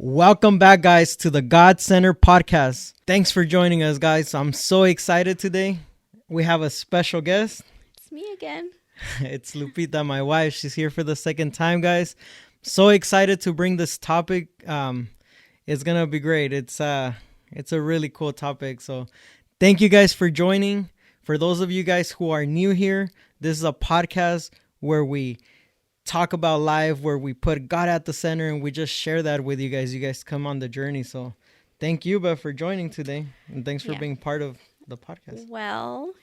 Welcome back, guys, to the God Center podcast. Thanks for joining us, guys. I'm so excited today. We have a special guest. It's me again. It's Lupita, my wife. She's here for the second time, guys. So excited to bring this topic. It's gonna be great. It's a really cool topic. So thank you guys for joining. For those of you guys who are new here, this is a podcast where we talk about life, where we put God at the center, and we just share that with you guys. You guys come on the journey. So thank you, Beth, for joining today, and thanks for being part of the podcast. Well,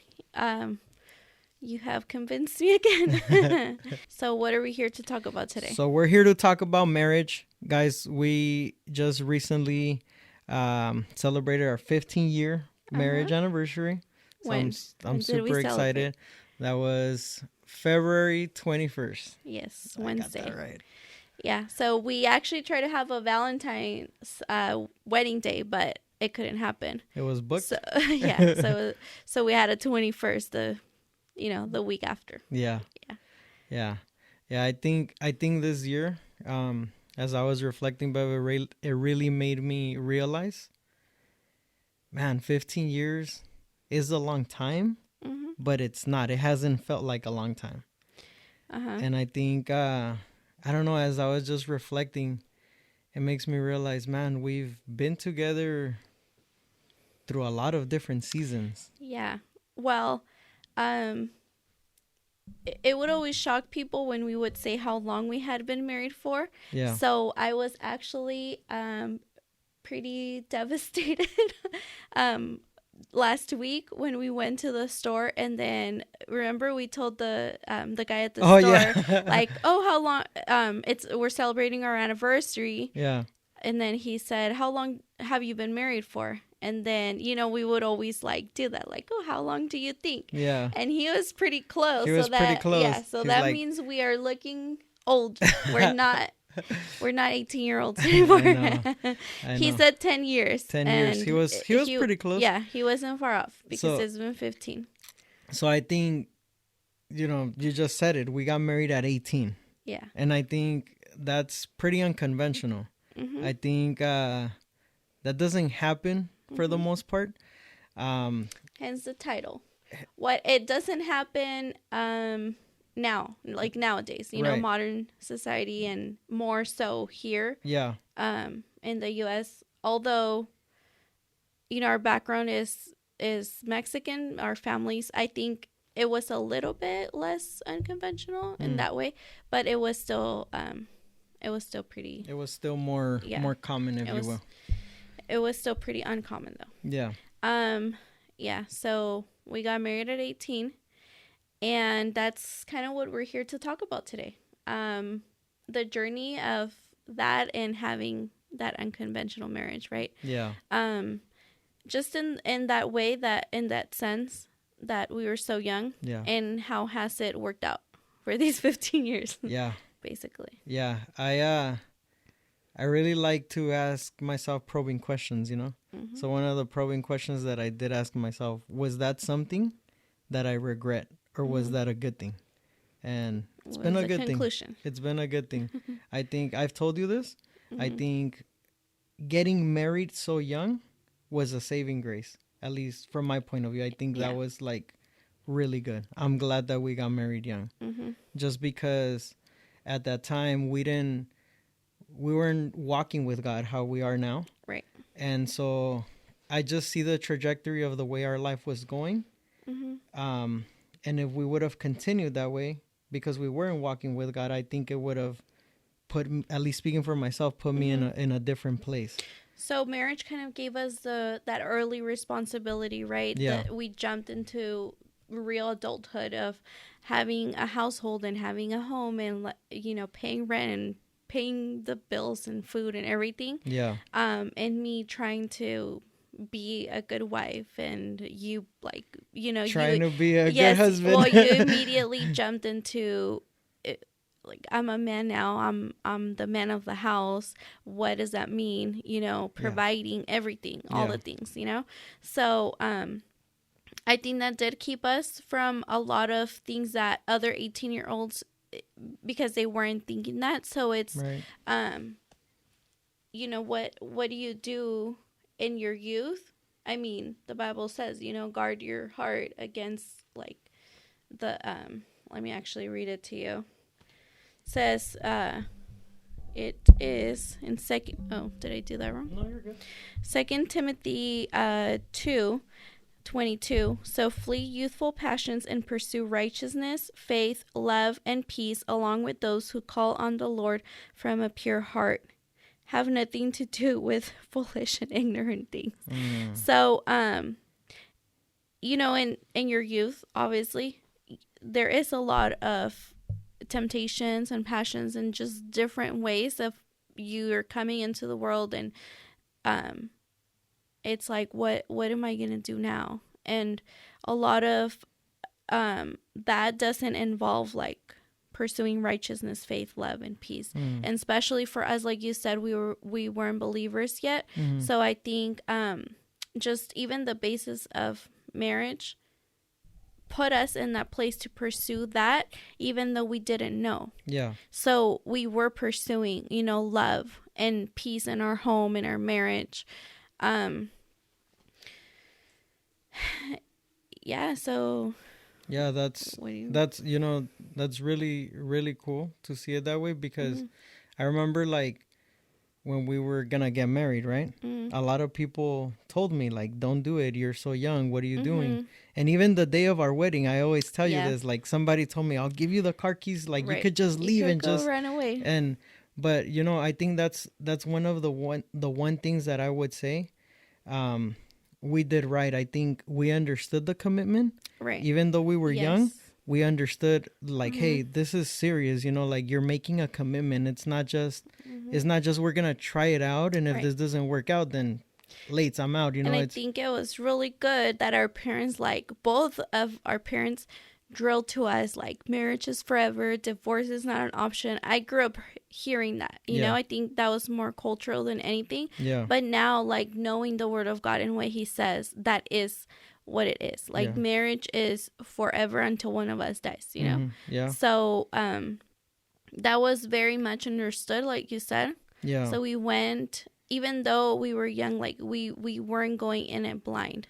you have convinced me again. So what are we here to talk about today? So we're here to talk about marriage, guys. We just recently celebrated our 15-year marriage anniversary. So I'm super excited. That was February 21st. Yes, Wednesday. I got that right. Yeah, so we actually tried to have a Valentine's wedding day, but it couldn't happen. It was booked. So, so we had a 21st, the week after. Yeah. I think this year, as I was reflecting, but it really made me realize, man, 15 years is a long time. But it's not. It hasn't felt like a long time. And I think, I don't know, as I was just reflecting, it makes me realize, man, we've been together through a lot of different seasons. Yeah. Well, it would always shock people when we would say how long we had been married for. Yeah. So I was actually pretty devastated last week when we went to the store, and then remember we told the guy at the store like, oh, how long we're celebrating our anniversary. Yeah. And then he said, how long have you been married for? And then, we would always like do that, like, oh, how long do you think? Yeah. And he was pretty close. Pretty close. Yeah, so He's that means we are looking old. We're not 18-year-olds anymore. I know. He said 10 years. 10 years. He was pretty close. Yeah, he wasn't far off because it's been 15. So I think, you just said it. We got married at 18. Yeah. And I think that's pretty unconventional. I think that doesn't happen for the most part. Hence the title. What it doesn't happen now, like nowadays, right. Modern society, and more so here. Yeah. In the U.S., although, our background is Mexican, our families, I think it was a little bit less unconventional in that way, but it was still pretty. It was still more common, if you will. It was still pretty uncommon, though. Yeah. Yeah. So we got married at 18. And that's kind of what we're here to talk about today. The journey of that and having that unconventional marriage, right? Yeah. Just in that way, in that sense that we were so young. Yeah. And how has it worked out for these 15 years? Yeah. Basically. Yeah. I really like to ask myself probing questions, So one of the probing questions that I did ask myself, was that something that I regret? Or was that a good thing? And it's been a good thing. It's been a good thing. I think I've told you this. I think getting married so young was a saving grace, at least from my point of view. I think that was like really good. I'm glad that we got married young. Just because at that time we weren't walking with God how we are now. Right. And so I just see the trajectory of the way our life was going. And if we would have continued that way, because we weren't walking with God, I think it would have put, at least speaking for myself, put me in a different place. So marriage kind of gave us that early responsibility, right? Yeah. That we jumped into real adulthood of having a household and having a home and, paying rent and paying the bills and food and everything. Yeah. And me trying to be a good wife, and you trying to be a good husband. Well, you immediately jumped into it, like, I'm a man now, I'm the man of the house. What does that mean? Providing everything, all the things, so I think that did keep us from a lot of things that other 18-year-olds, because they weren't thinking that. So it's right. you know, what do you do in your youth? I mean, the Bible says, you know, guard your heart against like the let me actually read it to you. It says it is in second, oh, did I do that wrong? No, you're good. 2 Timothy 2:22. So flee youthful passions and pursue righteousness, faith, love, and peace, along with those who call on the Lord from a pure heart. Have nothing to do with foolish and ignorant things. So, you know, in your youth, obviously, there is a lot of temptations and passions and just different ways of you are coming into the world, and it's like, what am I gonna do now? And a lot of that doesn't involve like pursuing righteousness, faith, love, and peace. And especially for us, like you said, we weren't believers yet. So I think just even the basis of marriage put us in that place to pursue that, even though we didn't know. Yeah. So we were pursuing, you know, love and peace in our home, in our marriage. Yeah, so yeah, that's you know, that's really, really cool to see it that way, because I remember like when we were gonna get married, right? A lot of people told me like, don't do it, you're so young, what are you doing? And even the day of our wedding, I always tell you this, like somebody told me, I'll give you the car keys, like you could just leave and just run away. And but you know, I think that's one of the one things that I would say we did right. I think we understood the commitment, right? Even though we were young, we understood like, hey, this is serious, you know, like you're making a commitment. It's not just we're gonna try it out, and if this doesn't work out, then late, I'm out, you know. And I think it was really good that our parents, like both of our parents, drilled to us like marriage is forever, divorce is not an option. I grew up hearing that, you know. I think that was more cultural than anything. But now, like knowing the word of God and what he says, that is what it is. Like marriage is forever until one of us dies, you know. So that was very much understood, like you said. So we went, even though we were young, like we weren't going in it blind.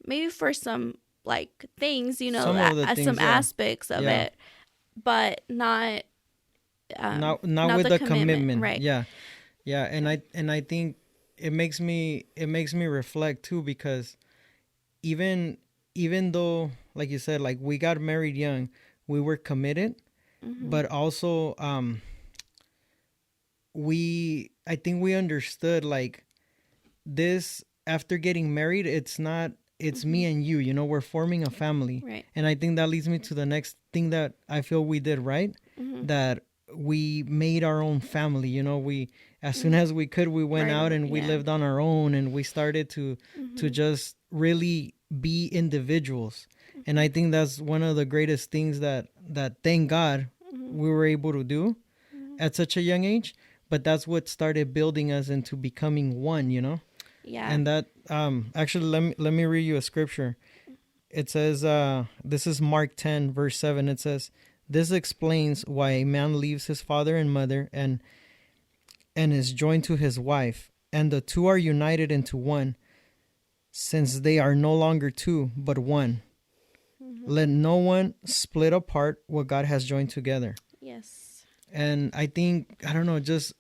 Maybe for some like things, you know, some aspects of it, but not with the commitment, right? And I think it makes me reflect too, because even though, like you said, like we got married young, we were committed, but also I think we understood like this, after getting married, it's me and you know, we're forming a family. Right. And I think that leads me to the next thing that I feel we did right, that we made our own family, you know. We, as soon as we could, we went out and we lived on our own, and we started to just really be individuals. And I think that's one of the greatest things that thank God we were able to do at such a young age. But that's what started building us into becoming one, you know? Yeah. And that, actually, let me read you a scripture. It says, this is Mark 10, verse 7. It says, this explains why a man leaves his father and mother and is joined to his wife, and the two are united into one, since they are no longer two, but one. Let no one split apart what God has joined together. Yes. And I think, I don't know, just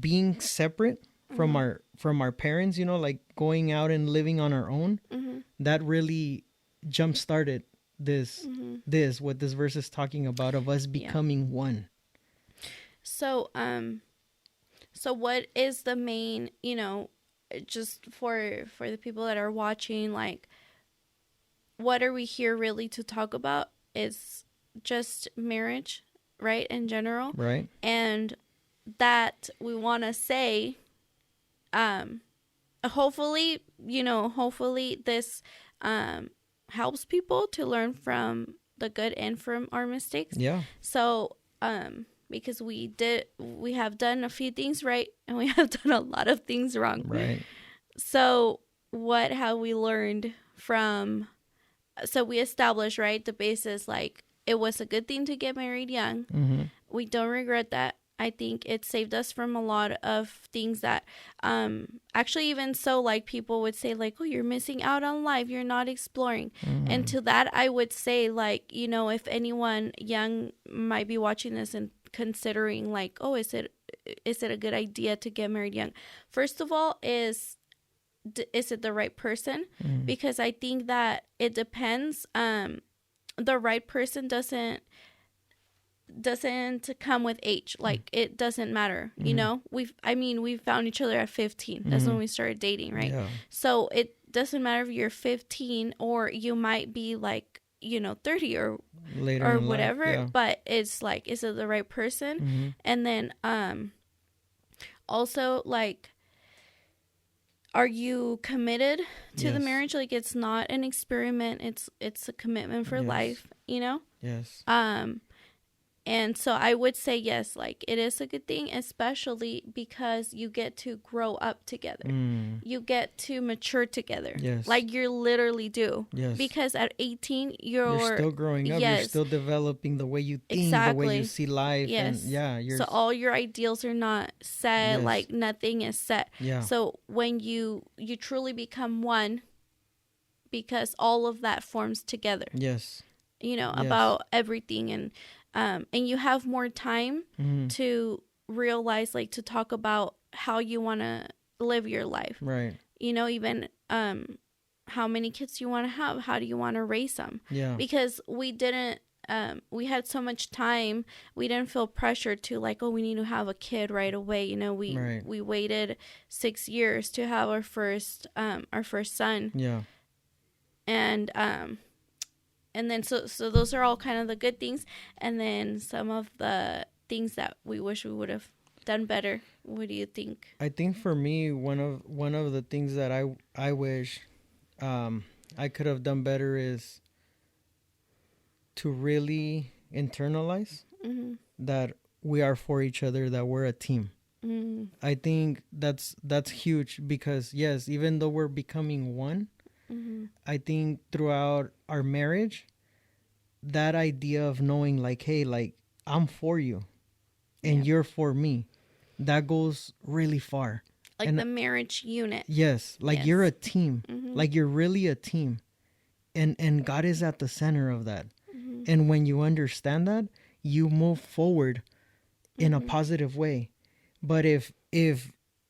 being separate from our parents, you know, like going out and living on our own, that really jump started this what this verse is talking about, of us becoming one. So so what is the main, you know, just for the people that are watching, like what are we here really to talk about? Is just marriage, right, in general, right? And that we want to say, hopefully this helps people to learn from the good and from our mistakes. Yeah. So because we have done a few things right, and we have done a lot of things wrong. Right. So what have we learned from? So we established, right, the basis, like it was a good thing to get married young. We don't regret that. I think it saved us from a lot of things that actually, even so, like, people would say, like, oh, you're missing out on life, you're not exploring. And to that I would say, like, you know, if anyone young might be watching this and considering, like, oh, is it a good idea to get married young? First of all, is it the right person? Because I think that it depends. The right person doesn't come with age. Like, it doesn't matter, you know. We found each other at 15. That's when we started dating, right? Yeah. So it doesn't matter if you're 15 or you might be, like, you know, 30 or later or whatever life, yeah. But it's like, is it the right person? And then also, like, are you committed to the marriage? Like, it's not an experiment, it's a commitment for life, you know? Yes. And so I would say, yes, like, it is a good thing, especially because you get to grow up together. You get to mature together. Yes. Like, you literally do. Yes. Because at 18, you're still growing up. Yes. You're still developing the way you think, exactly. The way you see life. Yes. And so all your ideals are not set. Yes. Like, nothing is set. Yeah. So when you truly become one, because all of that forms together. Yes. You know, yes. About everything, and you have more time to realize, like, to talk about how you want to live your life. Right. You know, even how many kids you want to have. How do you want to raise them? Yeah. Because we didn't, we had so much time. We didn't feel pressure to, like, oh, we need to have a kid right away. You know, we waited 6 years to have our first son. Yeah. And then so those are all kind of the good things, and then some of the things that we wish we would have done better. What do you think? I think for me, one of the things that I wish I could have done better is to really internalize that we are for each other, that we're a team. I think that's huge, because yes, even though we're becoming one, I think throughout our marriage, that idea of knowing, like, hey, like, I'm for you and you're for me, that goes really far. Like, and the marriage unit. Yes. Like, yes. You're a team. Like, you're really a team. And God is at the center of that. And when you understand that, you move forward in a positive way. But if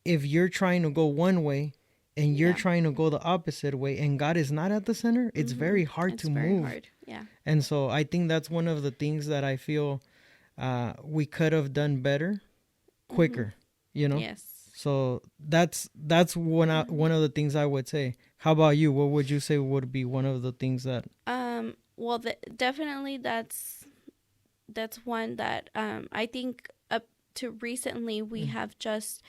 you're trying to go one way, and you're trying to go the opposite way, and God is not at the center, it's very hard to move. Hard. Yeah. And so I think that's one of the things that I feel we could have done better, quicker, you know? Yes. So that's one of the things I would say. How about you? What would you say would be one of the things that... Well, definitely that's one that I think up to recently we have just...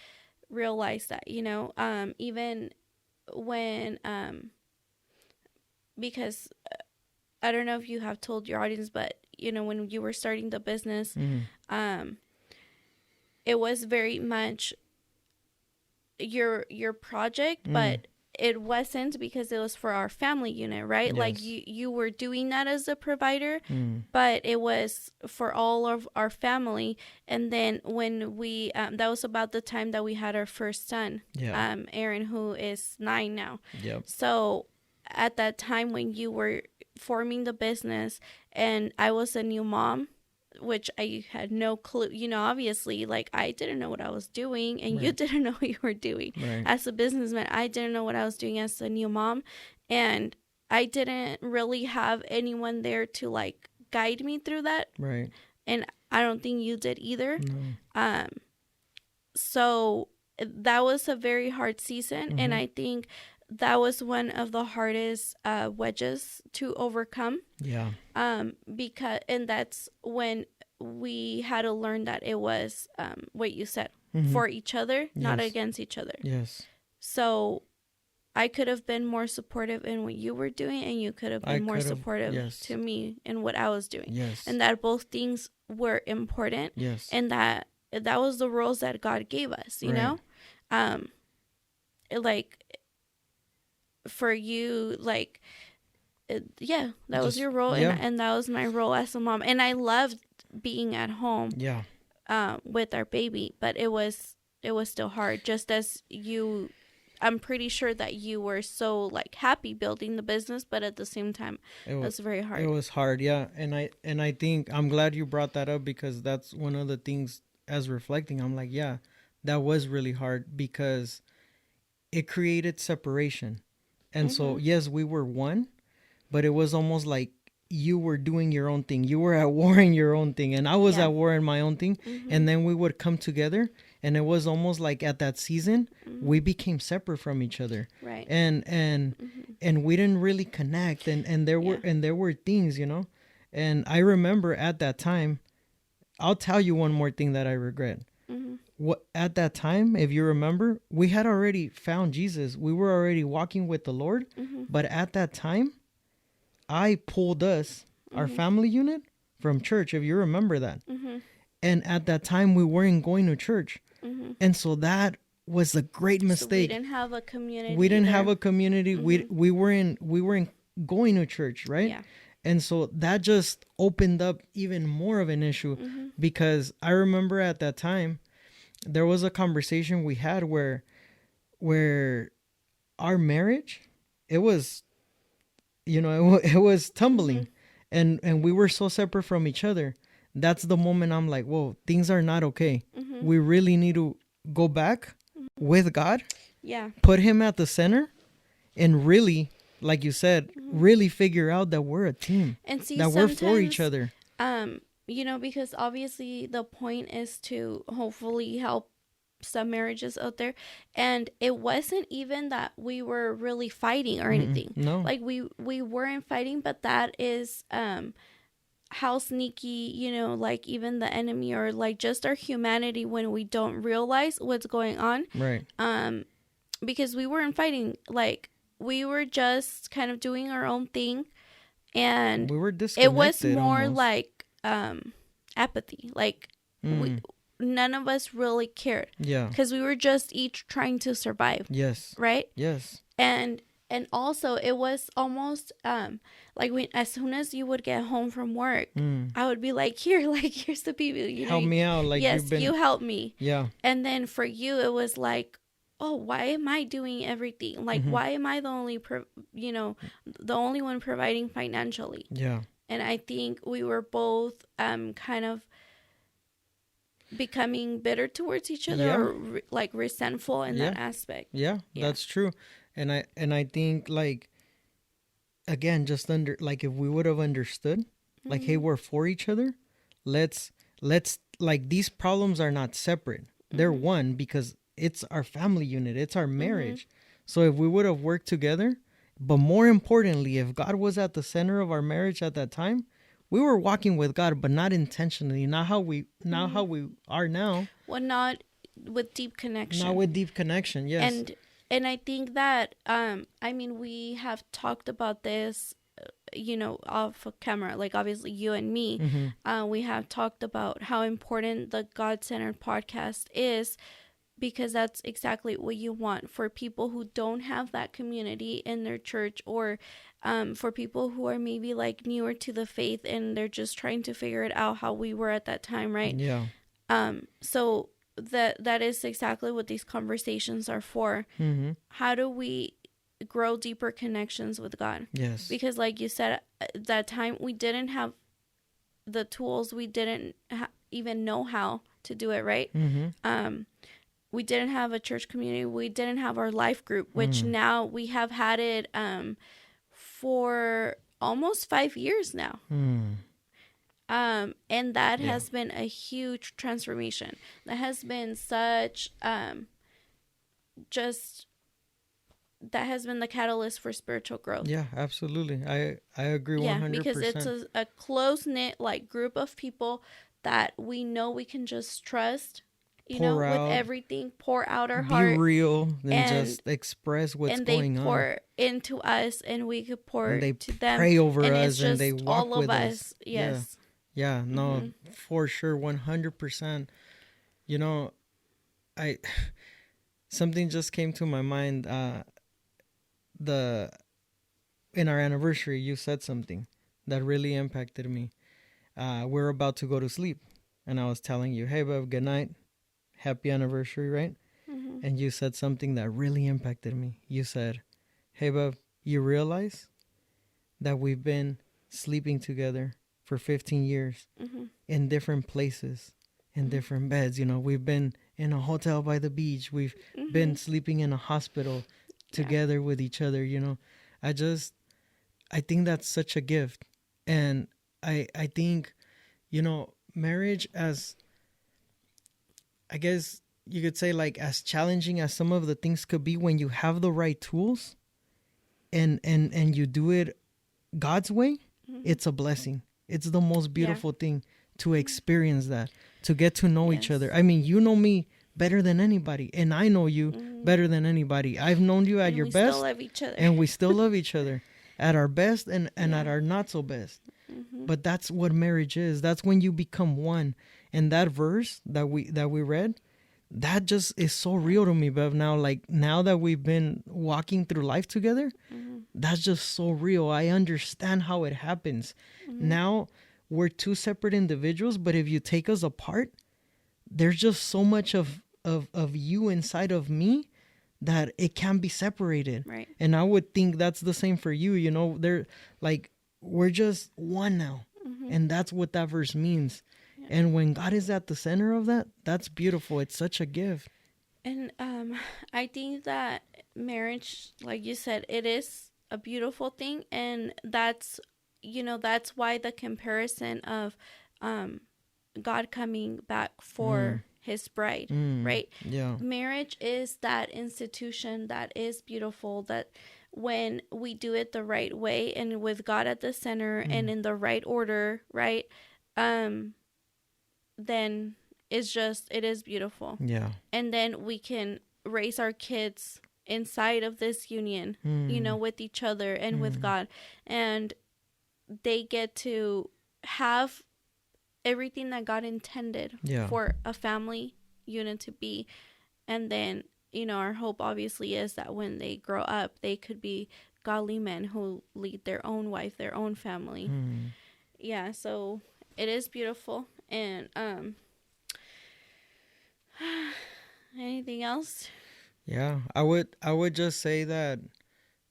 realize that, you know, even when because I don't know if you have told your audience, but, you know, when you were starting the business, it was very much your project, but it wasn't, because it was for our family unit, right? Yes. Like, you were doing that as a provider, but it was for all of our family. And then when we that was about the time that we had our first son, Aaron, who is 9 now. Yep. So at that time when you were forming the business and I was a new mom, which I had no clue, you know, obviously, like, I didn't know what I was doing, and you didn't know what you were doing. Right. As a businessman, I didn't know what I was doing as a new mom, and I didn't really have anyone there to, like, guide me through that. Right. And I don't think you did either. No. So that was a very hard season, and I think that was one of the hardest wedges to overcome. Yeah. And that's when we had to learn that it was what you said, for each other, not against each other. Yes. So I could have been more supportive in what you were doing, and you could have been more supportive to me in what I was doing. Yes. And that both things were important. Yes. And that was the roles that God gave us, you know? Like, for you, like, that was your role, and that was my role as a mom, and I loved being at home with our baby, but it was still hard. Just as you, I'm pretty sure that you were so like happy building the business, but at the same time, it was very hard. It was hard, yeah. And I think I'm glad you brought that up, because that's one of the things, as reflecting, I'm like, yeah, that was really hard, because it created separation. And so, yes, we were one, but it was almost like you were doing your own thing. You were at war in your own thing, and I was at war in my own thing. And then we would come together, and it was almost like at that season, we became separate from each other. Right. And we didn't really connect, and there were things, you know. And I remember at that time, I'll tell you one more thing that I regret. What at that time, if you remember, we had already found Jesus. We were already walking with the Lord. But at that time, I pulled us, our family unit, from church, if you remember that. And at that time, we weren't going to church. And so that was a great mistake. So we didn't have a community. We didn't have a community. We weren't going to church, right? Yeah. And so that just opened up even more of an issue, because I remember at that time, there was a conversation we had where our marriage, it was, you know, it was tumbling, and we were so separate from each other. That's the moment I'm like, whoa, things are not okay. We really need to go back with God. Yeah. Put him at the center, and really, like you said, really figure out that we're a team, and see, that we're for each other. You know, because obviously the point is to hopefully help some marriages out there, and it wasn't even that we were really fighting or anything. No, like we weren't fighting, but that is how sneaky, you know, like even the enemy, or like just our humanity, when we don't realize what's going on. Right. Because we weren't fighting, like we were just kind of doing our own thing, and we were disconnected. It was more almost like apathy, like none of us really cared. Yeah. Because we were just each trying to survive. Yes. Right? Yes. And also it was almost like as soon as you would get home from work, I would be like, here's the baby, you know, help me out, like, yes, you help me. Yeah. And then for you it was like, oh, why am I doing everything? Like, why am I the only the only one providing financially? Yeah. And I think we were both kind of becoming bitter towards each other, or like resentful in that aspect. Yeah, that's true. And I think, like, again, just like, if we would have understood, like, hey, we're for each other. Let's like, these problems are not separate. They're one, because it's our family unit. It's our marriage. So if we would have worked together, but more importantly, if God was at the center of our marriage at that time, we were walking with God, but not intentionally, not how we are now. Well, not with deep connection. Not with deep connection, yes. And I think that, I mean, we have talked about this, you know, off of camera, like obviously you and me. We have talked about how important the God-centered podcast is, because that's exactly what you want for people who don't have that community in their church, or for people who are maybe like newer to the faith and they're just trying to figure it out, how we were at that time, right? Yeah. So that is exactly what these conversations are for. How do we grow deeper connections with God? Yes. Because like you said, at that time we didn't have the tools. We didn't even know how to do it, right? We didn't have a church community. We didn't have our life group, which now we have had it for almost 5 years now. And that has been a huge transformation. That has been such that has been the catalyst for spiritual growth. Yeah, absolutely. I agree 100%. Yeah, because it's a close-knit like group of people that we know we can just trust. You know, with everything, pour out our heart. Be real, and just express what's going on. And they pour into us, and we could pour to them. Pray over us, and they walk all with of us. Yes. Yeah, no, for sure, 100%. You know, something just came to my mind. In our anniversary, you said something that really impacted me. We're about to go to sleep. and I was telling you, hey, babe, good night. Happy anniversary, right? Mm-hmm. And you said something that really impacted me. You said, hey, babe, you realize that we've been sleeping together for 15 years Mm-hmm. in different places, in different beds. You know, we've been in a hotel by the beach. We've been sleeping in a hospital together with each other. You know, I think that's such a gift. And I think, you know, marriage, as I guess you could say, like, as challenging as some of the things could be, when you have the right tools and you do it God's way, it's a blessing. It's the most beautiful thing to experience that, to get to know each other. I mean, you know me better than anybody, and I know you better than anybody. I've known you at your best. We still love each other. And we still love each other at our best and at our not so best. But that's what marriage is. That's when you become one. And that verse that we read, that just is so real to me, Bev. Now, like, now that we've been walking through life together, that's just so real. I understand how it happens. Now we're two separate individuals, but if you take us apart, there's just so much of you inside of me that it can't be separated. Right. And I would think that's the same for you. You know, they're like, we're just one now. And that's what that verse means. And when God is at the center of that, that's beautiful. It's such a gift. And I think that marriage, like you said, it is a beautiful thing. And that's, you know, that's why the comparison of God coming back for his bride, right? Yeah. Marriage is that institution that is beautiful, that when we do it the right way and with God at the center and in the right order, right? Then it is beautiful. Yeah. And then we can raise our kids inside of this union, you know, with each other and with God. And they get to have everything that God intended for a family unit to be. And then, you know, our hope obviously is that when they grow up, they could be godly men who lead their own wife, their own family. Yeah, so it is beautiful. And anything else? Yeah, I would just say that,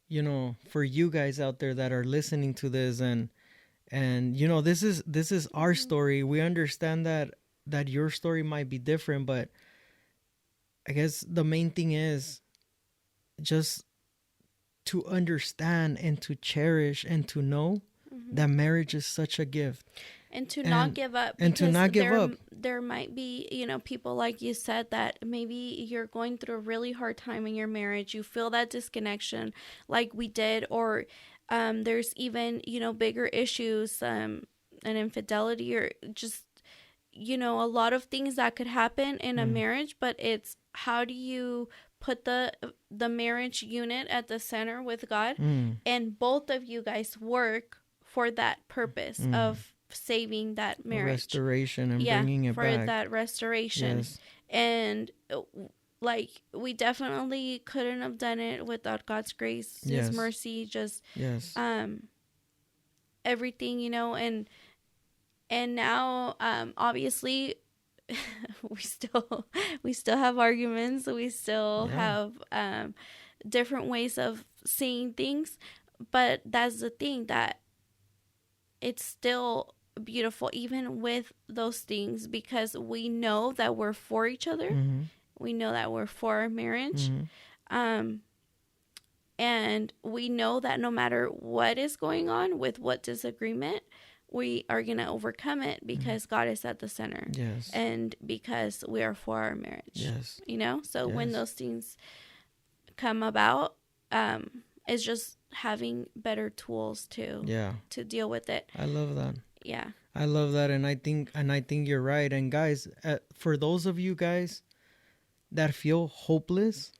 you know, for you guys out there that are listening to this, and you know, this is our story. We understand that your story might be different, but I guess the main thing is just to understand and to cherish and to know that marriage is such a gift. And to not give up. And to not give up. There might be, you know, people, like you said, that maybe you're going through a really hard time in your marriage. You feel that disconnection like we did. Or there's even, you know, bigger issues, an infidelity, or just, you know, a lot of things that could happen in a marriage. But it's, how do you put the marriage unit at the center with God, and both of you guys work for that purpose of saving that marriage, restoration, and bringing it back for that restoration. Yes. And like, we definitely couldn't have done it without God's grace, His mercy, just everything, you know. And now obviously we still have arguments, we still have different ways of seeing things, but that's the thing, that it's still beautiful even with those things, because we know that we're for each other. We know that we're for our marriage. And we know that no matter what is going on, with what disagreement, we are going to overcome it, because God is at the center. Yes. And because we are for our marriage. Yes. You know? So when those things come about, it's just having better tools to deal with it. I love that. Yeah. I love that. And I think you're right. And guys, for those of you guys that feel hopeless,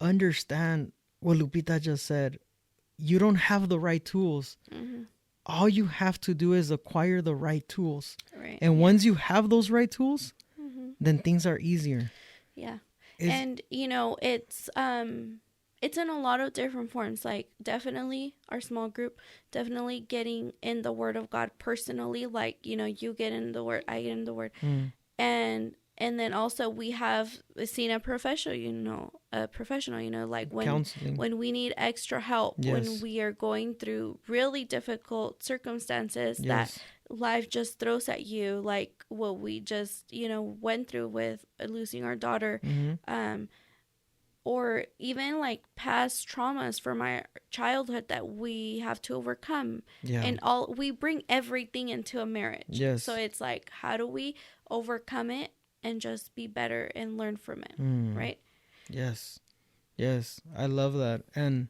understand what Lupita just said. You don't have the right tools. All you have to do is acquire the right tools. Right. And once you have those right tools, then things are easier. Yeah. And, you know, it's it's in a lot of different forms. Like, definitely our small group, definitely getting in the Word of God personally. Like, you know, you get in the Word, I get in the Word. And then also we have seen a professional, like when we need extra help, when we are going through really difficult circumstances that life just throws at you, like what we just, went through with losing our daughter, or even like past traumas from our childhood that we have to overcome. And we bring everything into a marriage. So it's like, how do we overcome it and just be better and learn from it, right? Yes. I love that. And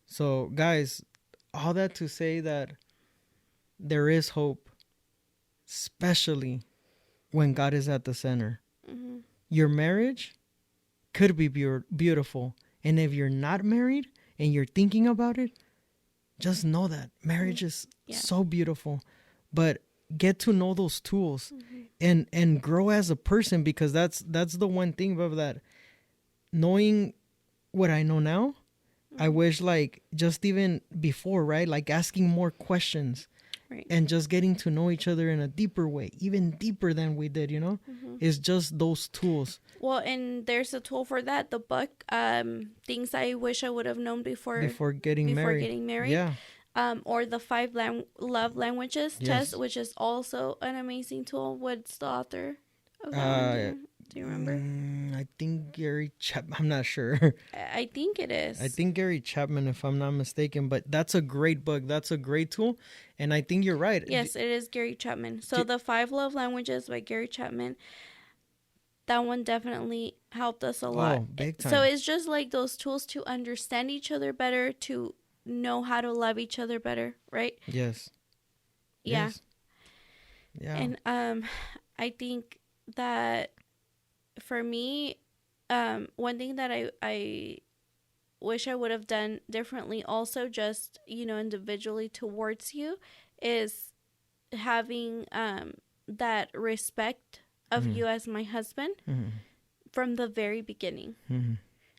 so, guys, all that to say that there is hope, especially when God is at the center. Your marriage could be beautiful. And if you're not married and you're thinking about it, just know that marriage is so beautiful. But get to know those tools and grow as a person, because that's the one thing about that. Knowing what I know now, I wish, like, just even before, right? Like asking more questions, right? And just getting to know each other in a deeper way, even deeper than we did, is just those tools. Well, and there's a tool for that. The book, Things I Wish I Would Have Known Before getting married. Yeah. Or the 5 love languages test, which is also an amazing tool. What's the author of that one? Do you remember? I think Gary Chapman. I'm not sure. I think it is. I think Gary Chapman, if I'm not mistaken. But that's a great book. That's a great tool. And I think you're right. Yes, it is Gary Chapman. So the 5 love languages by Gary Chapman, that one definitely helped us a lot. Oh, big time. So it's just like those tools to understand each other better, to know how to love each other better, right? Yes. Yeah. Yeah. And I think that for me, one thing that I wish I would have done differently also, just, individually towards you, is having that respect of you as my husband from the very beginning.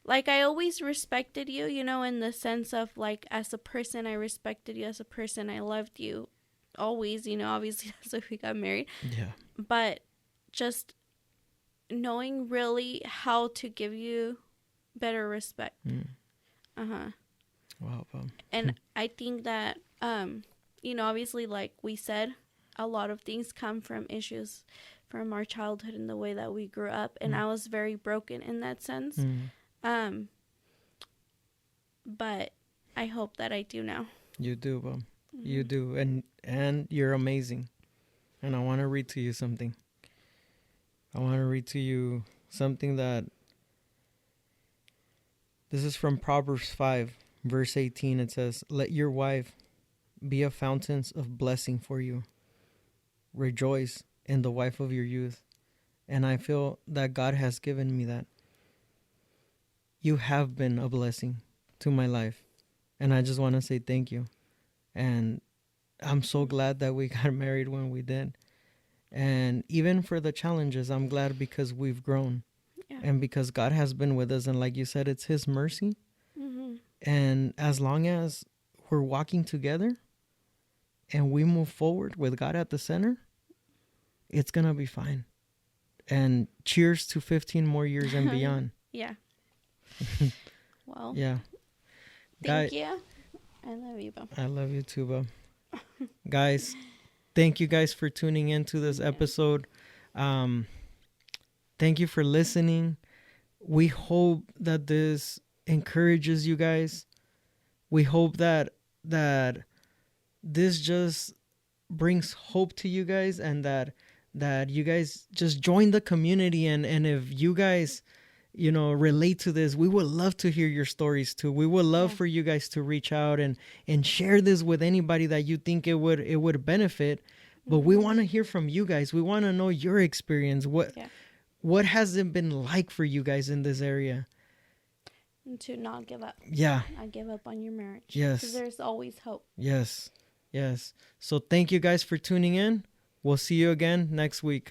Like, I always respected you, in the sense of, like, as a person, I respected you as a person. I loved you always, obviously that's why we got married. Yeah. But just knowing really how to give you better respect. Wow. And I think that, obviously, like we said, a lot of things come from issues from our childhood and the way that we grew up. And I was very broken in that sense. But I hope that I do now. You do, Bob. You do. And you're amazing. And I want to read to you something. I want to read to you something that... This is from Proverbs 5, verse 18. It says, "Let your wife be a fountain of blessing for you. Rejoice in the wife of your youth." And I feel that God has given me that. You have been a blessing to my life. And I just want to say thank you. And I'm so glad that we got married when we did. And even for the challenges, I'm glad, because we've grown. Yeah. And because God has been with us. And like you said, it's His mercy. And as long as we're walking together and we move forward with God at the center, it's going to be fine. And cheers to 15 more years and beyond. Yeah. Well. Yeah. Thank you. I love you, Bob. I love you too, Bob. Guys, thank you guys for tuning into this episode. Thank you for listening. We hope that this encourages you guys. We hope that this just brings hope to you guys, and that you guys just join the community. And if you guys, relate to this, we would love to hear your stories too. We would love for you guys to reach out and share this with anybody that you think it would benefit. But we want to hear from you guys. We want to know your experience. What has it been like for you guys in this area? And to not give up. Yeah. Not give up on your marriage. Yes. Because there's always hope. Yes. So thank you guys for tuning in. We'll see you again next week.